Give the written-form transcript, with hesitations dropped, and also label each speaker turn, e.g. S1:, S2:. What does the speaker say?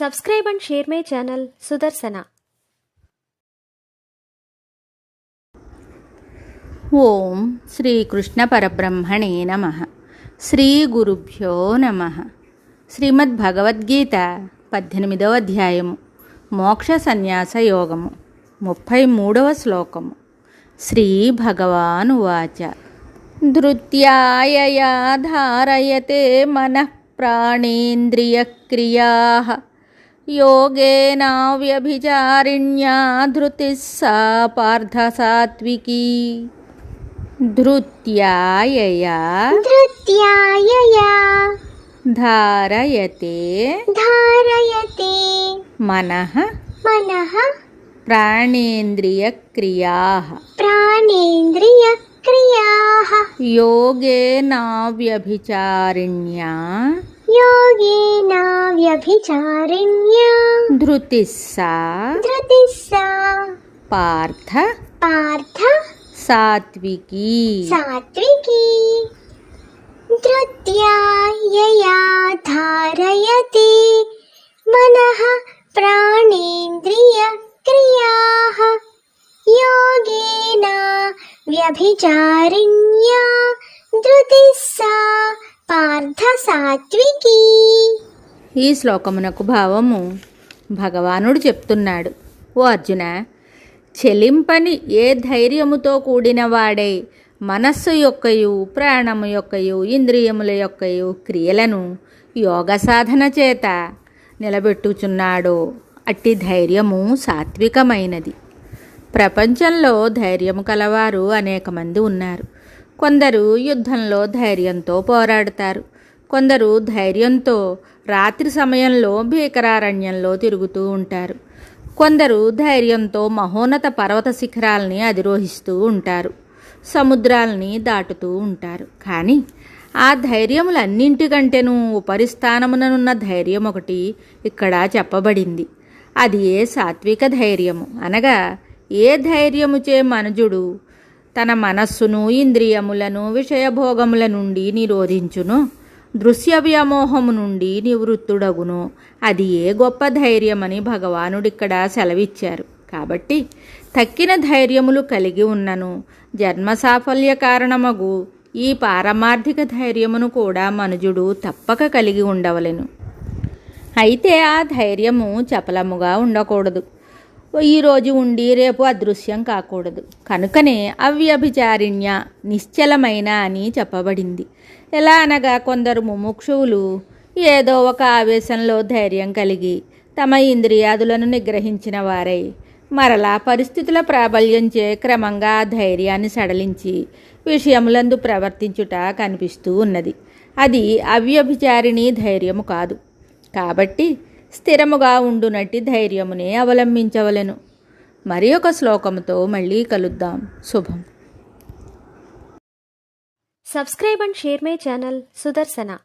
S1: Subscribe and share my channel Sudarsana.
S2: ఓం శ్రీకృష్ణ పరబ్రహ్మణే నమః. శ్రీ గురుభ్యో నమః. శ్రీమద్ భగవద్గీత 18వ అధ్యాయము మోక్ష సన్యాస యోగము 33వ శ్లోకము. శ్రీ భగవానువాచ ధృత్యాయయా ధారయతే మనః ప్రాణేంద్రియక్రియాః యోగేనావ్యభిచారిణ్యా ధృతిః సా పార్థ సాత్వికీ. ధృత్యాయయా ధారయతే మనః ప్రాణేంద్రియక్రియాః యోగేనావ్యభిచారిణ్యా ధృతిః సా పార్థ సాత్వికీ.
S3: ధృత్యాయయా ధారయతే మనః ప్రాణేంద్రియక్రియాః యోగేన వ్యభిచారిణ్యా ధృతిః సా పార్థ సాత్వికీ.
S2: ఈ శ్లోకమునకు భావము భగవానుడు చెప్తున్నాడు. ఓ అర్జున, చెలింపని ఏ ధైర్యముతో కూడిన వాడై మనస్సు యొక్కయు ప్రాణము యొక్కయు ఇంద్రియముల యొక్కయు క్రియలను యోగ సాధన చేత నిలబెట్టుచున్నాడో అట్టి ధైర్యము సాత్వికమైనది. ప్రపంచంలో ధైర్యము కలవారు అనేక మంది ఉన్నారు. కొందరు యుద్ధంలో ధైర్యంతో పోరాడతారు. కొందరు ధైర్యంతో రాత్రి సమయంలో భీకరారణ్యంలో తిరుగుతూ ఉంటారు. కొందరు ధైర్యంతో మహోన్నత పర్వత శిఖరాల్ని అధిరోహిస్తూ ఉంటారు. సముద్రాల్ని దాటుతూ ఉంటారు. కానీ ఆ ధైర్యములన్నింటికంటేనూ ఉపరిస్థానముననున్న ధైర్యం ఒకటి ఇక్కడ చెప్పబడింది. అది ఏ సాత్విక ధైర్యము. అనగా ఏ ధైర్యముచే మనుజుడు తన మనస్సును ఇంద్రియములను విషయభోగముల నుండి నిరోధించును, దృశ్య వ్యామోహము నుండి నివృత్తుడగును, అది ఏ గొప్ప ధైర్యమని భగవానుడిక్కడ సెలవిచ్చారు. కాబట్టి తక్కిన ధైర్యములు కలిగి ఉన్నను జన్మ సాఫల్య కారణమగు ఈ పారమార్థిక ధైర్యమును కూడా మనుజుడు తప్పక కలిగి ఉండవలెను. అయితే ఆ ధైర్యము చపలముగా ఉండకూడదు. ఈరోజు ఉండి రేపు అదృశ్యం కాకూడదు. కనుకనే అవ్యభిచారిణ్య నిశ్చలమైన అని చెప్పబడింది. ఎలా అనగా కొందరు ముముక్షువులు ఏదో ఒక ఆవేశంలో ధైర్యం కలిగి తమ ఇంద్రియాదులను నిగ్రహించిన వారై మరలా పరిస్థితుల ప్రాబల్యంచే క్రమంగా ఆ ధైర్యాన్ని సడలించి విషయములందు ప్రవర్తించుట కనిపిస్తూ ఉన్నది. అది అవ్యభిచారిణీ ధైర్యము కాదు. కాబట్టి స్థిరముగా ఉండునట్టి ధైర్యమునే అవలంబించవలెను. మరి ఒక శ్లోకముతో మళ్ళీ కలుద్దాం. శుభం.
S1: Subscribe and share my channel Sudarsana.